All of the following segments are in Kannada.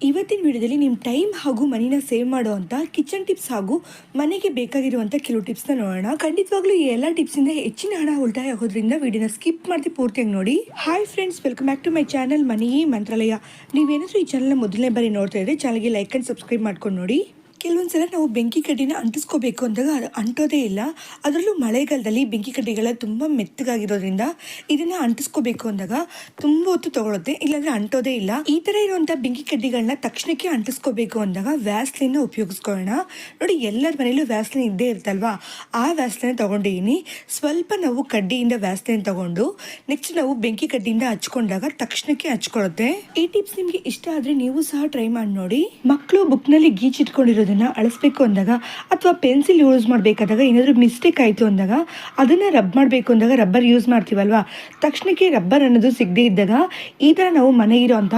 ಇವತ್ತಿನ ವಿಡಿಯೋದಲ್ಲಿ ನಿಮ್ಮ ಟೈಮ್ ಹಾಗೂ ಮನಿನ ಸೇವ್ ಮಾಡುವಂಥ ಕಿಚನ್ ಟಿಪ್ಸ್ ಹಾಗೂ ಮನೆಗೆ ಬೇಕಾಗಿರುವಂಥ ಕೆಲವು ಟಿಪ್ಸ್ನ ನೋಡೋಣ. ಖಂಡಿತವಾಗ್ಲೂ ಈ ಎಲ್ಲ ಟಿಪ್ಸಿಂದ ಹೆಚ್ಚಿನ ಹಣ ಉಳಿತಾಯ ಆಗೋದ್ರಿಂದ ವಿಡಿಯೋನ ಸ್ಕಿಪ್ ಮಾಡ್ತಿ ಪೂರ್ತಿಯಾಗಿ ನೋಡಿ. Hi friends, welcome back to my channel money Mantralaya. ನೀವೇನಾದರೂ ಈ ಚಾನಲ್ನ ಮೊದಲನೇ ಬಾರಿ ನೋಡ್ತಾ ಇದ್ರೆ ಚಾನಲ್ಗೆ ಲೈಕ್ ಆ್ಯಂಡ್ ಸಬ್ಸ್ಕ್ರೈಬ್ ಮಾಡ್ಕೊಂಡು ನೋಡಿ. ಕೆಲವೊಂದು ಸಲ ನಾವು ಬೆಂಕಿ ಕಡ್ಡಿನ ಅಂಟಿಸ್ಕೋಬೇಕು ಅಂದಾಗ ಅದು ಅಂಟೋದೇ ಇಲ್ಲ. ಅದರಲ್ಲೂ ಮಳೆಗಾಲದಲ್ಲಿ ಬೆಂಕಿ ಕಡ್ಡಿಗಳ ತುಂಬ ಮೆತ್ತಗಾಗಿರೋದ್ರಿಂದ ಇದನ್ನು ಅಂಟಿಸ್ಕೋಬೇಕು ಅಂದಾಗ ತುಂಬ ಹೊತ್ತು ತಗೊಳುತ್ತೆ, ಇಲ್ಲಾಂದರೆ ಅಂಟೋದೇ ಇಲ್ಲ. ಈ ಥರ ಇರುವಂಥ ಬೆಂಕಿ ಕಡ್ಡಿಗಳನ್ನ ತಕ್ಷಣಕ್ಕೆ ಅಂಟಿಸ್ಕೋಬೇಕು ಅಂದಾಗ ವ್ಯಾಸ್ಲಿನ್ನ ಉಪಯೋಗಿಸ್ಕೊಳ್ಳೋಣ. ನೋಡಿ, ಎಲ್ಲರ ಮನೇಲೂ ವ್ಯಾಸ್ಲಿನ್ ಇದ್ದೇ ಇರ್ತಲ್ವಾ, ಆ ವ್ಯಾಸ್ಲಿನ ತೊಗೊಂಡಿದ್ದೀನಿ. ಸ್ವಲ್ಪ ನಾವು ಕಡ್ಡಿಯಿಂದ ವ್ಯಾಸ್ಲಿನ್ ತಗೊಂಡು ನೆಕ್ಸ್ಟ್ ನಾವು ಬೆಂಕಿ ಕಡ್ಡಿಯಿಂದ ಹಚ್ಕೊಂಡಾಗ ತಕ್ಷಣಕ್ಕೆ ಹಚ್ಕೊಳ್ಳುತ್ತೆ. ಈ ಟಿಪ್ಸ್ ನಿಮಗೆ ಇಷ್ಟ ಆದರೆ ನೀವು ಸಹ ಟ್ರೈ ಮಾಡಿ ನೋಡಿ. ಮಕ್ಕಳು ಬುಕ್ನಲ್ಲಿ ಗೀಚಿಟ್ಕೊಂಡಿರೋದು ಅಳಿಸ್ಬೇಕು ಅಂದಾಗ ಅಥವಾ ಪೆನ್ಸಿಲ್ ಯೂಸ್ ಮಾಡಬೇಕಾದಾಗ ಏನಾದರೂ ಮಿಸ್ಟೇಕ್ ಆಯಿತು ಅಂದಾಗ ಅದನ್ನು ರಬ್ ಮಾಡಬೇಕು ಅಂದಾಗ ರಬ್ಬರ್ ಯೂಸ್ ಮಾಡ್ತೀವಲ್ವಾ, ತಕ್ಷಣಕ್ಕೆ ರಬ್ಬರ್ ಅನ್ನೋದು ಸಿಗದೇ ಇದ್ದಾಗ ಈ ಥರ ನಾವು ಮನೆಗಿರೋಂಥ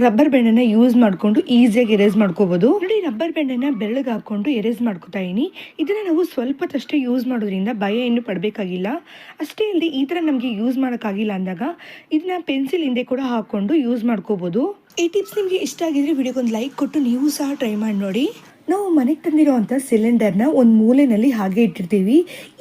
ರಬ್ಬರ್ ಬೆಂಡನ್ನು ಯೂಸ್ ಮಾಡಿಕೊಂಡು ಈಸಿಯಾಗಿ ಎರೇಸ್ ಮಾಡ್ಕೋಬೋದು. ನೋಡಿ, ರಬ್ಬರ್ ಬೆಂಡನ್ನು ಬೆರಳಿಗೆ ಹಾಕ್ಕೊಂಡು ಎರೇಸ್ ಮಾಡ್ಕೋತಾ ಇದೀನಿ. ಇದನ್ನು ನಾವು ಸ್ವಲ್ಪದಷ್ಟೇ ಯೂಸ್ ಮಾಡೋದ್ರಿಂದ ಭಯ ಏನು ಪಡಬೇಕಾಗಿಲ್ಲ. ಅಷ್ಟೇ ಅಲ್ಲದೆ ಈ ಥರ ನಮಗೆ ಯೂಸ್ ಮಾಡೋಕ್ಕಾಗಿಲ್ಲ ಅಂದಾಗ ಇದನ್ನ ಪೆನ್ಸಿಲ್ ಹಿಂದೆ ಕೂಡ ಹಾಕ್ಕೊಂಡು ಯೂಸ್ ಮಾಡ್ಕೋಬೋದು. ಈ ಟಿಪ್ಸ್ ನಿಮಗೆ ಇಷ್ಟ ಆಗಿದ್ರೆ ವಿಡಿಯೋಗೊಂದು ಲೈಕ್ ಕೊಟ್ಟು ನೀವು ಸಹ ಟ್ರೈ ಮಾಡಿ ನೋಡಿ. ನಾವು ಮನೆಗೆ ತಂದಿರೋವಂಥ ಸಿಲಿಂಡರ್ನ ಒಂದು ಮೂಲೆಯಲ್ಲಿ ಹಾಗೆ ಇಟ್ಟಿರ್ತೀವಿ.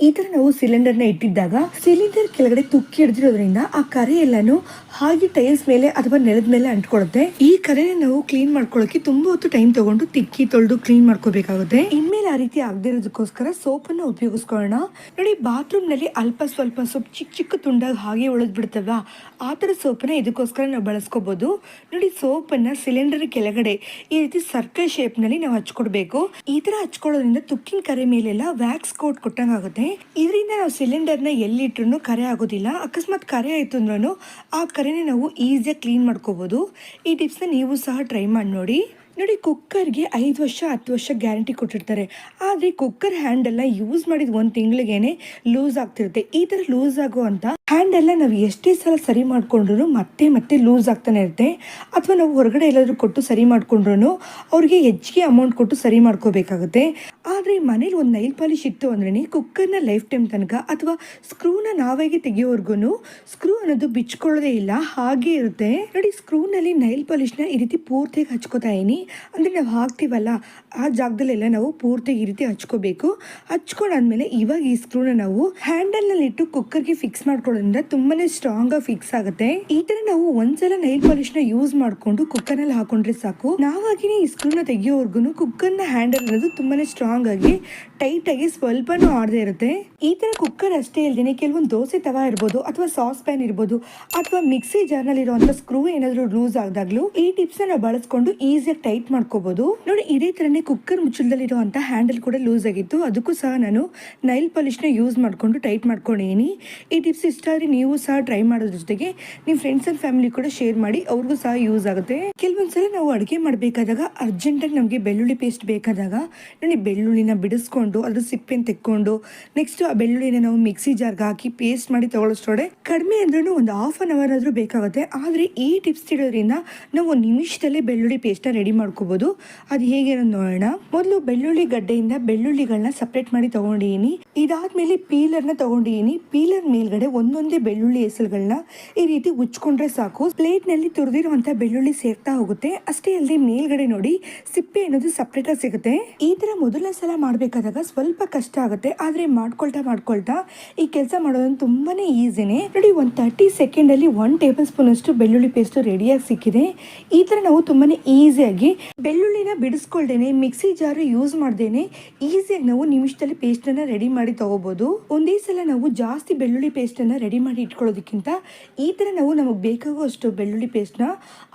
ಈ ಥರ ನಾವು ಸಿಲಿಂಡರ್ನ ಇಟ್ಟಿದ್ದಾಗ ಸಿಲಿಂಡರ್ ಕೆಳಗಡೆ ತುಕ್ಕಿ ಹಿಡಿದಿರೋದ್ರಿಂದ ಆ ಕರೆ ಎಲ್ಲಾನು ಹಾಗೆ ಟೈಲ್ಸ್ ಮೇಲೆ ಅಥವಾ ನೆಲದ ಮೇಲೆ ಅಂಟ್ಕೊಳ್ಳುತ್ತೆ. ಈ ಕರೆನ ನಾವು ಕ್ಲೀನ್ ಮಾಡ್ಕೊಳ್ಳೋಕೆ ತುಂಬ ಹೊತ್ತು ಟೈಮ್ ತಗೊಂಡು ತಿಕ್ಕಿ ತೊಳೆದು ಕ್ಲೀನ್ ಮಾಡ್ಕೋಬೇಕಾಗುತ್ತೆ. ಇನ್ಮೇಲೆ ಆ ರೀತಿ ಆಗದೆ ಇರೋದಕ್ಕೋಸ್ಕರ ಸೋಪನ್ನು ಉಪಯೋಗಿಸ್ಕೊಳ್ಳೋಣ. ನೋಡಿ, ಬಾತ್ರೂಮ್ನಲ್ಲಿ ಅಲ್ಪ ಸ್ವಲ್ಪ ಸೋಪ್ ಚಿಕ್ಕ ಚಿಕ್ಕ ತುಂಡಾಗಿ ಹಾಗೆ ಉಳಿದ್ ಬಿಡ್ತಲ್ವಾ, ಆ ಥರ ಸೋಪನ್ನ ಇದಕ್ಕೋಸ್ಕರ ನಾವು ಬಳಸ್ಕೋಬಹುದು. ನೋಡಿ, ಸೋಪನ್ನು ಸಿಲಿಂಡರ್ ಕೆಳಗಡೆ ಈ ರೀತಿ ಸರ್ಕಲ್ ಶೇಪ್ನಲ್ಲಿ ನಾವು ಹಚ್ಕೊಡ್ಬೇಕು. ಈ ತರ ಹಚ್ಕೊಳ್ಳೋದ್ರಿಂದ ತುಕ್ಕಿನ ಕರೆ ಮೇಲೆಲ್ಲ ವ್ಯಾಕ್ಸ್ ಕೋಟ್ ಕೊಟ್ಟಂಗಾಗುತ್ತೆ. ಇದರಿಂದ ನಾವು ಸಿಲಿಂಡರ್ನ ಎಲ್ಲಿಟ್ರು ಕರೆ ಆಗೋದಿಲ್ಲ. ಅಕಸ್ಮಾತ್ ಕರೆ ಆಯ್ತು ಅಂದ್ರೂ ಆ ಕರೆನ ನಾವು ಈಸಿಯಾಗಿ ಕ್ಲೀನ್ ಮಾಡ್ಕೋಬಹುದು. ಈ ಟಿಪ್ಸ್ನ ನೀವು ಸಹ ಟ್ರೈ ಮಾಡಿ ನೋಡಿ. ನೋಡಿ, ಕುಕ್ಕರ್ಗೆ 5 ವರ್ಷ 10 ವರ್ಷ ಗ್ಯಾರಂಟಿ ಕೊಟ್ಟಿರ್ತಾರೆ. ಆದರೆ ಕುಕ್ಕರ್ ಹ್ಯಾಂಡೆಲ್ಲ ಯೂಸ್ ಮಾಡಿದ 1 ತಿಂಗಳಿಗೇನೆ ಲೂಸ್ ಆಗ್ತಿರುತ್ತೆ. ಈ ಥರ ಲೂಸ್ ಆಗುವಂಥ ಹ್ಯಾಂಡೆಲ್ಲ ನಾವು ಎಷ್ಟೇ ಸಲ ಸರಿ ಮಾಡ್ಕೊಂಡ್ರು ಮತ್ತೆ ಮತ್ತೆ ಲೂಸ್ ಆಗ್ತಾನೆ ಇರುತ್ತೆ. ಅಥವಾ ನಾವು ಹೊರಗಡೆ ಎಲ್ಲಾದರೂ ಕೊಟ್ಟು ಸರಿ ಮಾಡ್ಕೊಂಡ್ರು ಅವ್ರಿಗೆ ಹೆಚ್ಚಿಗೆ ಅಮೌಂಟ್ ಕೊಟ್ಟು ಸರಿ ಮಾಡ್ಕೋಬೇಕಾಗುತ್ತೆ. ಆದರೆ ಮನೇಲಿ ಒಂದು ನೈಲ್ ಪಾಲಿಶ್ ಇತ್ತು ಅಂದ್ರೆ ಕುಕ್ಕರ್ನ ಲೈಫ್ ಟೈಮ್ ತನಕ ಅಥವಾ ಸ್ಕ್ರೂನ ನಾವಾಗಿ ತೆಗಿಯೋವರೆಗೂ ಸ್ಕ್ರೂ ಅನ್ನೋದು ಬಿಚ್ಕೊಳ್ಳೋದೇ ಇಲ್ಲ, ಹಾಗೆ ಇರುತ್ತೆ. ನೋಡಿ, ಸ್ಕ್ರೂನಲ್ಲಿ ನೈಲ್ ಪಾಲಿಶ್ನ ಈ ರೀತಿ ಪೂರ್ತಿಯಾಗಿ ಹಚ್ಕೋತಾ ಇದೀನಿ. ಅಂದರೆ ನಾವು ಹಾಕ್ತೀವಲ್ಲ ಆ ಜಾಗದಲ್ಲೆಲ್ಲ ನಾವು ಪೂರ್ತಿಯಾಗಿ ಈ ರೀತಿ ಹಚ್ಕೋಬೇಕು. ಹಚ್ಕೊಂಡಾದ್ಮೇಲೆ ಇವಾಗ ಈ ಸ್ಕ್ರೂನ ನಾವು ಹ್ಯಾಂಡಲ್ನಲ್ಲಿ ಇಟ್ಟು ಕುಕ್ಕರ್ಗೆ ಫಿಕ್ಸ್ ಮಾಡ್ಕೊಳ್ಳೋದ್ರಿಂದ ತುಂಬಾನೇ ಸ್ಟ್ರಾಂಗ್ ಆಗಿ ಫಿಕ್ಸ್ ಆಗುತ್ತೆ. ಈ ತರ ನಾವು ಒಂದ್ಸಲ ನೈಲ್ ಪಾಲಿಶ್ನ ಯೂಸ್ ಮಾಡ್ಕೊಂಡು ಕುಕ್ಕರ್ನಲ್ಲಿ ಹಾಕೊಂಡ್ರೆ ಸಾಕು. ನಾವಾಗಿನೇ ಈ ಸ್ಕ್ರೂನ ತೆಗಿಯೋವರೆಗೂ ಕುಕ್ಕರ್ನ ಹ್ಯಾಂಡಲ್ ಅನ್ನೋದು ತುಂಬಾನೇ ಸ್ಟ್ರಾಂಗ್ ಆಗಿ ಟೈಟ್ ಆಗಿ ಸ್ವಲ್ಪನೂ ಆಡದೆ ಇರುತ್ತೆ. ಈ ತರ ಕುಕ್ಕರ್ ಅಷ್ಟೇ ಇಲ್ದೇನೆ ಕೆಲವೊಂದು ದೋಸೆ ತವಾ ಇರ್ಬೋದು ಅಥವಾ ಸಾಸ್ ಪ್ಯಾನ್ ಇರ್ಬೋದು ಅಥವಾ ಮಿಕ್ಸಿ ಜಾರ್ನಲ್ಲಿ ಇರುವಂತ ಸ್ಕ್ರೂ ಏನಾದ್ರು ಲೂಸ್ ಆದಾಗ್ಲೂ ಈ ಟಿಪ್ಸ್ ನಾವು ಬಳಸ್ಕೊಂಡು ಈಸಿಯಾಗಿ ಟೈಟ್ ಮಾಡ್ಕೋಬಹುದು. ನೋಡಿ, ಇದೇ ತರನೇ ಕುಕ್ಕರ್ ಮುಚ್ಚಳದಲ್ಲಿರುವಂತ ಹ್ಯಾಂಡಲ್ ಕೂಡ ಲೂಸ್ ಆಗಿತ್ತು, ಅದಕ್ಕೂ ಸಹ ನಾನು ನೈಲ್ ಪಾಲಿಶ್ನ ಯೂಸ್ ಮಾಡ್ಕೊಂಡು ಟೈಟ್ ಮಾಡ್ಕೊಂಡಿದ್ದೀನಿ. ಈ ಟಿಪ್ಸ್ ಇಷ್ಟ ಆದ್ರೆ ನೀವು ಸಹ ಟ್ರೈ ಮಾಡೋದ್ರ ಜೊತೆಗೆ ನಿಮ್ಮ ಫ್ರೆಂಡ್ಸ್ ಅಂಡ್ ಫ್ಯಾಮಿಲಿ ಕೂಡ ಶೇರ್ ಮಾಡಿ, ಅವ್ರಿಗೂ ಸಹ ಯೂಸ್ ಆಗುತ್ತೆ. ಕೆಲವೊಂದ್ಸಲ ನಾವು ಅಡುಗೆ ಮಾಡಬೇಕಾದಾಗ ಅರ್ಜೆಂಟಾಗಿ ನಮಗೆ ಬೆಳ್ಳುಳ್ಳಿ ಪೇಸ್ಟ್ ಬೇಕಾದಾಗ ನೋಡಿ, ಬೆಳ್ಳುಳ್ಳಿನ ಬಿಡಿಸ್ಕೊಂಡು ಅದ್ರ ಸಿಪ್ಪೆನ ತೆಕ್ಕೊಂಡು ನೆಕ್ಸ್ಟ್ ಆ ಬೆಳ್ಳುಳ್ಳಿನ ನಾವು ಮಿಕ್ಸಿ ಜಾರ್ಗೆ ಹಾಕಿ ಪೇಸ್ಟ್ ಮಾಡಿ ತಗೊಳ್ಳೋಷ್ಟೊಡೆ ಕಡಿಮೆ ಅಂದ್ರೂ ಒಂದು ½ ಅನ್ ಅವರ್ ಆದ್ರೂ ಬೇಕಾಗುತ್ತೆ. ಆದರೆ ಈ ಟಿಪ್ಸ್ ಇಡೋದ್ರಿಂದ ನಾವು 1 ನಿಮಿಷದಲ್ಲೇ ಬೆಳ್ಳುಳ್ಳಿ ಪೇಸ್ಟ್ನ ರೆಡಿ ಮಾಡ್ಕೋಬಹುದು. ಅದು ಹೇಗೆ ನೋಡೋಣ. ಮೊದಲು ಬೆಳ್ಳುಳ್ಳಿ ಗಡ್ಡೆಯಿಂದ ಬೆಳ್ಳುಳ್ಳಿಗಳನ್ನ ಸಪ್ರೇಟ್ ಮಾಡಿ ತಗೊಂಡಿದ್ದೀನಿ. ಇದಾದ್ಮೇಲೆ ಪೀಲರ್ನ ತಗೊಂಡಿದ್ದೀನಿ. ಪೀಲರ್ ಮೇಲ್ಗಡೆ ಒಂದೊಂದೇ ಬೆಳ್ಳುಳ್ಳಿ ಹೆಸರುಗಳನ್ನ ಈ ರೀತಿ ಉಚ್ಕೊಂಡ್ರೆ ಸಾಕು. ಪ್ಲೇಟ್ ನಲ್ಲಿ ತುರಿದಿರುವಂತ ಬೆಳ್ಳುಳ್ಳಿ ಸೇರ್ತಾ ಹೋಗುತ್ತೆ. ಅಷ್ಟೇ ಅಲ್ಲದೆ ಮೇಲ್ಗಡೆ ನೋಡಿ ಸಿಪ್ಪೆ ಅನ್ನೋದು ಸಪ್ರೇಟ್ ಆಗಿ ಸಿಗುತ್ತೆ. ಈ ತರ ಮೊದಲ ಸಲ ಮಾಡ್ಬೇಕಾದಾಗ ಸ್ವಲ್ಪ ಕಷ್ಟ ಆಗುತ್ತೆ, ಆದ್ರೆ ಮಾಡ್ಕೊಳ್ತಾ ಈ ಕೆಲಸ ಮಾಡೋದನ್ನ ತುಂಬಾನೇ ಈಸಿನೇ. ನೋಡಿ, 30 ಸೆಕೆಂಡ್ ಅಲ್ಲಿ 1 ಟೇಬಲ್ ಸ್ಪೂನ್ ಅಷ್ಟು ಬೆಳ್ಳುಳ್ಳಿ ಪೇಸ್ಟ್ ರೆಡಿಯಾಗಿ ಸಿಕ್ಕಿದೆ. ಈ ತರ ನಾವು ತುಂಬಾನೇ ಈಸಿಯಾಗಿ ಬೆಳ್ಳುಳ್ಳಿನ ಬಿಡಿಸ್ಕೊಳ್ದೇನೆ ಮಿಕ್ಸಿ ಜಾರ್ ಯೂಸ್ ಮಾಡ್ದೇನೆ ಈಸಿಯಾಗಿ ನಾವು ನಿಮಿಷದಲ್ಲಿ ಪೇಸ್ಟ್ ಅನ್ನ ರೆಡಿ ಮಾಡಿ ತಗೋಬಹುದು. ಒಂದೇ ಸಲ ನಾವು ಜಾಸ್ತಿ ಬೆಳ್ಳುಳ್ಳಿ ಪೇಸ್ಟ್ ಅನ್ನ ರೆಡಿ ಮಾಡಿ ಇಟ್ಕೊಳ್ಳೋದಕ್ಕಿಂತ ಈ ತರ ನಾವು ನಮಗೆ ಬೇಕಾಗುವಷ್ಟು ಬೆಳ್ಳುಳ್ಳಿ ಪೇಸ್ಟ್ ನ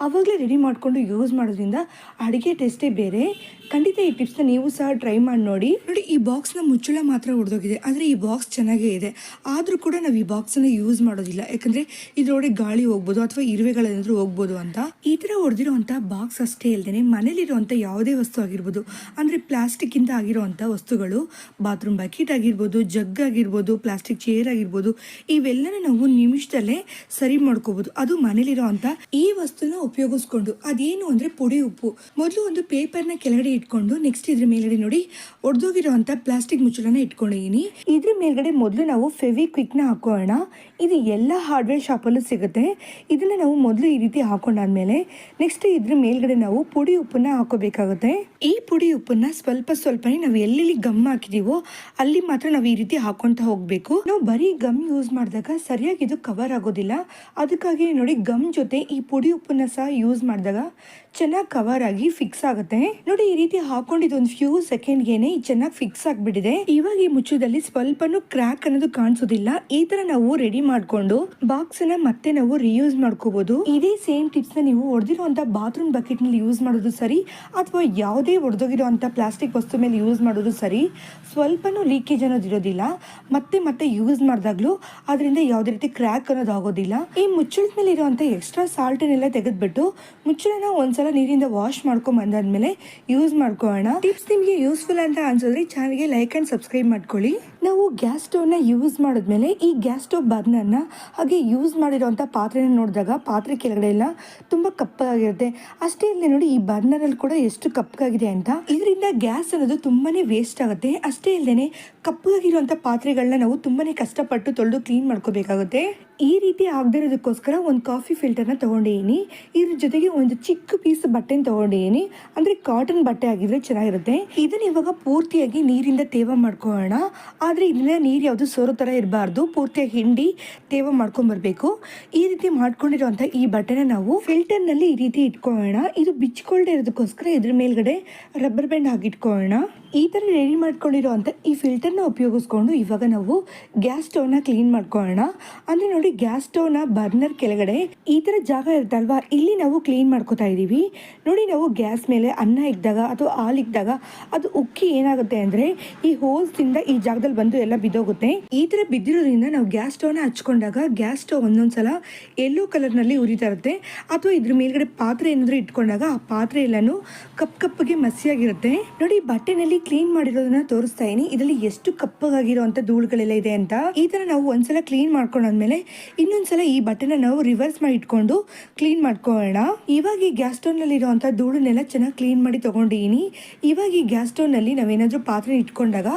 ಅವಾಗಲೇ ರೆಡಿ ಮಾಡ್ಕೊಂಡು ಯೂಸ್ ಮಾಡೋದ್ರಿಂದ ಅಡಿಗೆ ಟೇಸ್ಟೇ ಬೇರೆ. ಖಂಡಿತ ಈ ಟಿಪ್ಸ್ ನ ನೀವು ಸಹ ಟ್ರೈ ಮಾಡಿ ನೋಡಿ. ನೋಡಿ, ಈ ಬಾಕ್ಸ್ ನ ಮುಚ್ಚಳ ಮಾತ್ರ ಹೊಡೆದೋಗಿದೆ, ಆದ್ರೆ ಈ ಬಾಕ್ಸ್ ಚೆನ್ನಾಗೇ ಇದೆ. ಆದ್ರೂ ಕೂಡ ನಾವು ಈ ಬಾಕ್ಸ್ ಅನ್ನ ಯೂಸ್ ಮಾಡೋದಿಲ್ಲ, ಯಾಕಂದ್ರೆ ಇದ್ರೊಳಗೆ ಗಾಳಿ ಹೋಗ್ಬೋದು ಅಥವಾ ಇರುವೆಗಳೇನಾದ್ರೂ ಹೋಗ್ಬೋದು ಅಂತ. ಈ ತರ ಹೊಡೆದಿರುವಂತ ಬಾಕ್ಸ್ ಅಷ್ಟೇ ಇಲ್ದೇನೆ ಮನೇಲಿರುವಂಥ ಯಾವುದೇ ವಸ್ತು ಆಗಿರ್ಬೋದು, ಅಂದರೆ ಪ್ಲಾಸ್ಟಿಕ್ಕಿಂದ ಆಗಿರುವಂಥ ವಸ್ತುಗಳು, ಬಾತ್ರೂಮ್ ಬಕೆಟ್ ಆಗಿರ್ಬೋದು, ಜಗ್ ಆಗಿರ್ಬೋದು, ಪ್ಲಾಸ್ಟಿಕ್ ಚೇರ್ ಆಗಿರ್ಬೋದು, ಇವೆಲ್ಲ ಇದೆಲ್ಲನ ನಾವು ನಿಮಿಷದಲ್ಲೇ ಸರಿ ಮಾಡ್ಕೋಬಹುದು. ಅದು ಮನೇಲಿರೋ ಅಂತ ಈ ವಸ್ತುನ ಉಪಯೋಗಿಸ್ಕೊಂಡು ಅದೇನು ಅಂದ್ರೆ ಪುಡಿ ಉಪ್ಪು. ಮೊದಲು ಒಂದು ಪೇಪರ್ನ ಕೆಳಗಡೆ ಇಟ್ಕೊಂಡು ನೆಕ್ಸ್ಟ್ ಇದ್ರ ಮೇಲ್ಗಡೆ ನೋಡಿ ಒಡೆದೋಗಿರೋ ಅಂತ ಪ್ಲಾಸ್ಟಿಕ್ ಮುಚ್ಚಳನ ಇಟ್ಕೊಂಡಿದೀನಿ. ಇದ್ರ ಮೇಲ್ಗಡೆ ಮೊದಲು ನಾವು ಫೆವಿಕ್ವಿಕ್ ನ ಹಾಕೋಣ. ಇದು ಎಲ್ಲ ಹಾರ್ಡ್ವೇರ್ ಶಾಪಲ್ಲೂ ಸಿಗುತ್ತೆ. ಇದನ್ನ ನಾವು ಮೊದಲು ಈ ರೀತಿ ಹಾಕೊಂಡಾದ್ಮೇಲೆ ನೆಕ್ಸ್ಟ್ ಇದ್ರ ಮೇಲ್ಗಡೆ ನಾವು ಪುಡಿ ಉಪ್ಪನ್ನ ಹಾಕೋಬೇಕಾಗುತ್ತೆ. ಈ ಪುಡಿ ಉಪ್ಪನ್ನ ಸ್ವಲ್ಪ ಸ್ವಲ್ಪನೇ ನಾವು ಎಲ್ಲೆಲ್ಲಿ ಗಮ್ ಹಾಕಿದೀವೋ ಅಲ್ಲಿ ಮಾತ್ರ ನಾವು ಈ ರೀತಿ ಹಾಕೊಂತ ಹೋಗ್ಬೇಕು. ನಾವು ಬರೀ ಗಮ್ ಯೂಸ್ ಮಾಡಿದಾಗ ಸರಿಯಾಗಿ ಇದು ಕವರ್ ಆಗೋದಿಲ್ಲ. ಅದಕ್ಕಾಗಿ ನೋಡಿ ಗಮ್ ಜೊತೆ ಈ ಪುಡಿ ಉಪ್ಪನ್ನ ಸಹ ಯೂಸ್ ಮಾಡಿದಾಗ ಚೆನ್ನಾಗಿ ಕವರ್ ಆಗಿ ಫಿಕ್ಸ್ ಆಗುತ್ತೆ. ನೋಡಿ ಈ ರೀತಿ ಹಾಕೊಂಡಿದ್ದು ಒಂದು ಫ್ಯೂ ಸೆಕೆಂಡ್ಗೆನೆ ಚೆನ್ನಾಗಿ ಫಿಕ್ಸ್ ಆಗಿಬಿಟ್ಟಿದೆ. ಇವಾಗ ಈ ಮುಚ್ಚಳದಲ್ಲಿ ಸ್ವಲ್ಪನೂ ಕ್ರ್ಯಾಕ್ ಅನ್ನೋದು ಕಾಣಿಸೋದಿಲ್ಲ. ಈ ತರ ನಾವು ರೆಡಿ ಮಾಡ್ಕೊಂಡು ಬಾಕ್ಸ್ ನ ಮತ್ತೆ ನಾವು ರಿಯೂಸ್ ಮಾಡ್ಕೋಬಹುದು. ಇದೇ ಸೇಮ್ ಟಿಪ್ಸ್ ನ ನೀವು ಹೊಡೆದಿರುವಂತ ಬಾತ್ರೂಮ್ ಬಕೆಟ್ ನಲ್ಲಿ ಯೂಸ್ ಮಾಡೋದು ಸರಿ, ಅಥವಾ ಯಾವುದೇ ಹೊಡೆದೋಗಿರುವಂತ ಪ್ಲಾಸ್ಟಿಕ್ ವಸ್ತು ಮೇಲೆ ಯೂಸ್ ಮಾಡೋದು ಸರಿ. ಸ್ವಲ್ಪನೂ ಲೀಕೇಜ್ ಅನ್ನೋದು ಇರೋದಿಲ್ಲ. ಮತ್ತೆ ಮತ್ತೆ ಯೂಸ್ ಮಾಡಿದಾಗ್ಲೂ ಅದರಿಂದ ಯಾವುದೇ ರೀತಿ ಕ್ರ್ಯಾಕ್ ಅನ್ನೋದು ಆಗೋದಿಲ್ಲ. ಈ ಮುಚ್ಚಳದ ಮೇಲೆ ಇರುವಂತ ಎಕ್ಸ್ಟ್ರಾ ಸಾಲ್ಟ್ ಅನ್ನೆಲ್ಲ ತೆಗೆದ್ಬಿಟ್ಟು ಮುಚ್ಚಳನ ಒಂದ್ಸಲ ನೀರಿಂದ ವಾಶ್ ಮಾಡ್ಕೊಂಡ್ ಬಂದಾದ್ಮೇಲೆ ಯೂಸ್ ಮಾಡ್ಕೊಳ್ಳೋಣ. ಟಿಪ್ಸ್ ನಿಮಗೆ ಯೂಸ್ಫುಲ್ ಅಂತ ಅನ್ಸಿದ್ರೆ ಚಾನಲ್ಗೆ ಲೈಕ್ ಅಂಡ್ ಸಬ್ಸ್ಕ್ರೈಬ್ ಮಾಡ್ಕೊಳ್ಳಿ. ನಾವು ಗ್ಯಾಸ್ ಸ್ಟವ್ ನ ಯೂಸ್ ಮಾಡಿದ್ಮೇಲೆ ಈ ಗ್ಯಾಸ್ ಸ್ಟವ್ ಬರ್ನರ್ನ ಹಾಗೆ ಯೂಸ್ ಮಾಡಿರೋಂಥ ಪಾತ್ರೆನ ನೋಡಿದಾಗ ಪಾತ್ರೆ ಕೆಳಗಡೆ ಎಲ್ಲ ತುಂಬಾ ಕಪ್ಪಗಾಗಿರುತ್ತೆ. ಅಷ್ಟೇ ಇಲ್ಲದೆ ನೋಡಿ ಈ ಬರ್ನರ್ ಅಲ್ಲಿ ಕೂಡ ಎಷ್ಟು ಕಪ್ಪಗಾಗಿದೆ ಅಂತ. ಇದರಿಂದ ಗ್ಯಾಸ್ ಅನ್ನೋದು ತುಂಬಾನೇ ವೇಸ್ಟ್ ಆಗುತ್ತೆ. ಅಷ್ಟೇ ಇಲ್ಲದೇನೆ ಕಪ್ಪಗಾಗಿರುವಂತ ಪಾತ್ರೆಗಳನ್ನ ನಾವು ತುಂಬಾನೇ ಕಷ್ಟಪಟ್ಟು ತೊಳೆದು ಕ್ಲೀನ್ ಮಾಡ್ಕೋಬೇಕಾಗುತ್ತೆ. ಈ ರೀತಿ ಆಗದಿರೋದಕ್ಕೋಸ್ಕರ ಒಂದು ಕಾಫಿ ಫಿಲ್ಟರ್ನ ತಗೊಂಡಿದ್ದೀನಿ. ಇದ್ರ ಜೊತೆಗೆ ಒಂದು ಚಿಕ್ಕ ಪೀಸ್ ಬಟ್ಟೆನ ತಗೊಂಡಿದ್ದೀನಿ. ಅಂದ್ರೆ ಕಾಟನ್ ಬಟ್ಟೆ ಆಗಿದ್ರೆ ಚೆನ್ನಾಗಿರುತ್ತೆ. ಇದನ್ನ ಇವಾಗ ಪೂರ್ತಿಯಾಗಿ ನೀರಿಂದ ತೇವ ಮಾಡ್ಕೊಳ್ಳೋಣ. ಆದ್ರೆ ಇದನ್ನ ನೀರು ಯಾವುದು ಸೋರೋ ತರ ಇರಬಾರ್ದು. ಪೂರ್ತಿಯಾಗಿ ಹಿಂಡಿ ತೇವ ಮಾಡ್ಕೊಂಡ್ ಬರ್ಬೇಕು. ಈ ರೀತಿ ಮಾಡ್ಕೊಂಡಿರುವಂತ ಈ ಬಟ್ಟೆನ ನಾವು ಫಿಲ್ಟರ್ ನಲ್ಲಿ ಈ ರೀತಿ ಇಟ್ಕೊಳ್ಳೋಣ. ಇದು ಬಿಚ್ಕೊಳ್ದೆ ಇರೋದಕ್ಕೋಸ್ಕರ ಇದ್ರ ಮೇಲ್ಗಡೆ ರಬ್ಬರ್ ಬ್ಯಾಂಡ್ ಹಾಕಿಟ್ಕೊಳ್ಳೋಣ. ಈ ತರ ರೆಡಿ ಮಾಡ್ಕೊಂಡಿರುವಂತ ಈ ಫಿಲ್ಟರ್ ನ ಉಪಯೋಗಿಸ್ಕೊಂಡು ಇವಾಗ ನಾವು ಗ್ಯಾಸ್ ಸ್ಟವ್ ನ ಕ್ಲೀನ್ ಮಾಡ್ಕೊಳ್ಳೋಣ. ಅಂದ್ರೆ ನೋಡಿ ಗ್ಯಾಸ್ ಸ್ಟವ್ ನ ಬರ್ನರ್ ಕೆಳಗಡೆ ಈ ತರ ಜಾಗ ಇರುತ್ತಲ್ವಾ, ಇಲ್ಲಿ ನಾವು ಕ್ಲೀನ್ ಮಾಡ್ಕೋತಾ ಇದೀವಿ. ನೋಡಿ ನಾವು ಗ್ಯಾಸ್ ಮೇಲೆ ಅನ್ನ ಇಕ್ಕಿದಾಗ ಅಥವಾ ಹಾಲು ಇಕ್ಕಿದಾಗ ಅದು ಉಕ್ಕಿ ಏನಾಗುತ್ತೆ ಅಂದ್ರೆ ಈ ಹೋಲ್ಸ್ ಇಂದ ಈ ಜಾಗದಲ್ಲಿ ಬಂದು ಎಲ್ಲ ಬಿದ್ದೋಗುತ್ತೆ. ಈ ತರ ಬಿದ್ದಿರೋದ್ರಿಂದ ನಾವು ಗ್ಯಾಸ್ ಸ್ಟವ್ ನ ಹಚ್ಕೊಂಡಾಗ ಗ್ಯಾಸ್ ಸ್ಟವ್ ಒಂದೊಂದ್ಸಲ ಯೆಲ್ಲೋ ಕಲರ್ ನಲ್ಲಿ ಉರಿತಾ ಇರುತ್ತೆ. ಅಥವಾ ಇದ್ರ ಮೇಲ್ಗಡೆ ಪಾತ್ರೆ ಏನಾದ್ರು ಇಟ್ಕೊಂಡಾಗ ಆ ಪಾತ್ರೆ ಎಲ್ಲಾನು ಕಪ್ಪಗೆ ಮಸಿಯಾಗಿರುತ್ತೆ. ನೋಡಿ ಬಟ್ಟೆನಲ್ಲಿ ಕ್ಲೀನ್ ಮಾಡಿರೋದನ್ನ ತೋರಿಸ್ತಾ ಇದೀನಿ. ಇದರಲ್ಲಿ ಎಷ್ಟು ಕಪ್ಪಗಾಗಿರುವಂತ ಧೂಳುಗಳೆಲ್ಲ ಇದೆ ಅಂತ. ಈ ತರ ನಾವು ಒಂದ್ಸಲ ಕ್ಲೀನ್ ಮಾಡ್ಕೊಂಡಾದ್ಮೇಲೆ ಇನ್ನೊಂದ್ಸಲ ಈ ಬಟ್ಟೆನ ನಾವು ರಿವರ್ಸ್ ಮಾಡಿ ಇಟ್ಕೊಂಡು ಕ್ಲೀನ್ ಮಾಡ್ಕೊಳ್ಳೋಣ. ಇವಾಗ ಈ ಗ್ಯಾಸ್ ಸ್ಟವ್ ನಲ್ಲಿ ಇರುವಂತ ಧೂಳನ್ನೆಲ್ಲ ಚೆನ್ನಾಗಿ ಕ್ಲೀನ್ ಮಾಡಿ ತಗೊಂಡಿದ್ದೀನಿ. ಇವಾಗ ಈ ಗ್ಯಾಸ್ ಸ್ಟವ್ ನಲ್ಲಿ ನಾವೇನಾದ್ರೂ ಪಾತ್ರೆ ಇಟ್ಕೊಂಡಾಗ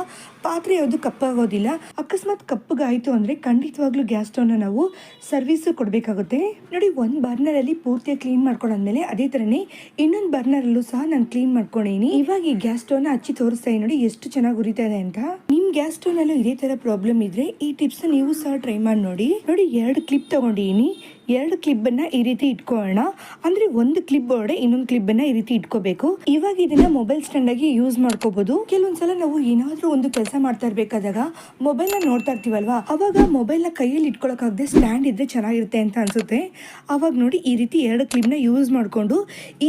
ಪಾತ್ರೆ ಯಾವುದು ಕಪ್ಪಾಗೋದಿಲ್ಲ. ಅಕಸ್ಮಾತ್ ಕಪ್ಪಗಾಯ್ತು ಅಂದ್ರೆ ಖಂಡಿತವಾಗ್ಲೂ ಗ್ಯಾಸ್ ಸ್ಟವ್ ನ ನಾವು ಸರ್ವಿಸ್ ಕೊಡ್ಬೇಕಾಗುತ್ತೆ. ನೋಡಿ ಒಂದ್ ಬರ್ನರ್ ಅಲ್ಲಿ ಪೂರ್ತಿಯಾಗಿ ಕ್ಲೀನ್ ಮಾಡ್ಕೊಂಡಾದ್ಮೇಲೆ ಅದೇ ತರನೇ ಇನ್ನೊಂದು ಬರ್ನರ್ ಅಲ್ಲೂ ಸಹ ನಾನು ಕ್ಲೀನ್ ಮಾಡ್ಕೊಂಡಿನಿ. ಇವಾಗ ಈ ಗ್ಯಾಸ್ ಸ್ಟವ್ ನ ಹಚ್ಚಿ ತೋರಿಸ್ತಾ ನೋಡಿ ಎಷ್ಟು ಚೆನ್ನಾಗಿ ಉರಿತಾ ಇದೆ ಅಂತ. ನಿಮ್ ಗ್ಯಾಸ್ ಸ್ಟವ್ ನಲ್ಲೂ ಇದೇ ತರ ಪ್ರಾಬ್ಲಮ್ ಇದ್ರೆ ಈ ಟಿಪ್ಸ್ ನೀವು ಸಹ ಟ್ರೈ ಮಾಡಿ ನೋಡಿ. ನೋಡಿ 2 ಕ್ಲಿಪ್ ತಗೊಂಡಿನಿ. 2 ಕ್ಲಿಪ್ ಅನ್ನ ಈ ರೀತಿ ಇಟ್ಕೊಳ್ಳೋಣ. ಅಂದ್ರೆ ಒಂದು ಕ್ಲಿಪ್ ಒಳಗಡೆ ಇನ್ನೊಂದು ಕ್ಲಿಪ್ ಅನ್ನ ಈ ರೀತಿ ಇಟ್ಕೋಬೇಕು. ಇವಾಗ ಇದನ್ನ ಮೊಬೈಲ್ ಸ್ಟ್ಯಾಂಡ್ ಆಗಿ ಯೂಸ್ ಮಾಡ್ಕೋಬಹುದು. ಕೆಲವೊಂದ್ಸಲ ನಾವು ಏನಾದ್ರೂ ಒಂದು ಕೆಲಸ ಮಾಡ್ತಾ ಇರ್ಬೇಕಾದಾಗ ಮೊಬೈಲ್ ನ ನೋಡ್ತಾ ಇರ್ತೀವಲ್ವಾ, ಅವಾಗ ಮೊಬೈಲ್ ನ ಕೈಯಲ್ಲಿ ಇಟ್ಕೊಳಕಾಗದೆ ಸ್ಟ್ಯಾಂಡ್ ಇದ್ರೆ ಚೆನ್ನಾಗಿರುತ್ತೆ ಅಂತ ಅನ್ಸುತ್ತೆ. ಅವಾಗ ನೋಡಿ ಈ ರೀತಿ 2 ಕ್ಲಿಪ್ ನ ಯೂಸ್ ಮಾಡ್ಕೊಂಡು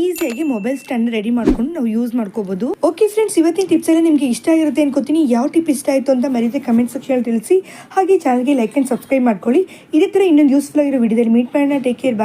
ಈಸಿಯಾಗಿ ಮೊಬೈಲ್ ಸ್ಟ್ಯಾಂಡ್ ರೆಡಿ ಮಾಡ್ಕೊಂಡು ನಾವು ಯೂಸ್ ಮಾಡ್ಕೋಬಹುದು. ಓಕೆ ಫ್ರೆಂಡ್ಸ್, ಇವತ್ತಿನ ಟಿಪ್ಸ್ ಎಲ್ಲ ನಿಮ್ಗೆ ಇಷ್ಟ ಆಗಿರುತ್ತೆ ಅನ್ಕೋತೀನಿ. ಯಾವ ಟಿಪ್ ಇಷ್ಟ ಆಯ್ತು ಅಂತ ಮರೀದೆ ಕಮೆಂಟ್ ಸೆಕ್ಷನ್ ತಿಳಿಸಿ. ಹಾಗೆ ಚಾನಲ್ಗೆ ಲೈಕ್ ಅಂಡ್ ಸಬ್ಸ್ಕ್ರೈಬ್ ಮಾಡ್ಕೊಳ್ಳಿ. ಇದೇ ತರ ಇನ್ನೊಂದು ಯೂಸ್ಫುಲ್ ಆಗಿರೋ ವಿಡಿಯೋದಲ್ಲಿ ಮೀಟ್ ಮಾಡೋಣ. ಟೇಕ್ ಕೇರ್, ಬಾಯ್.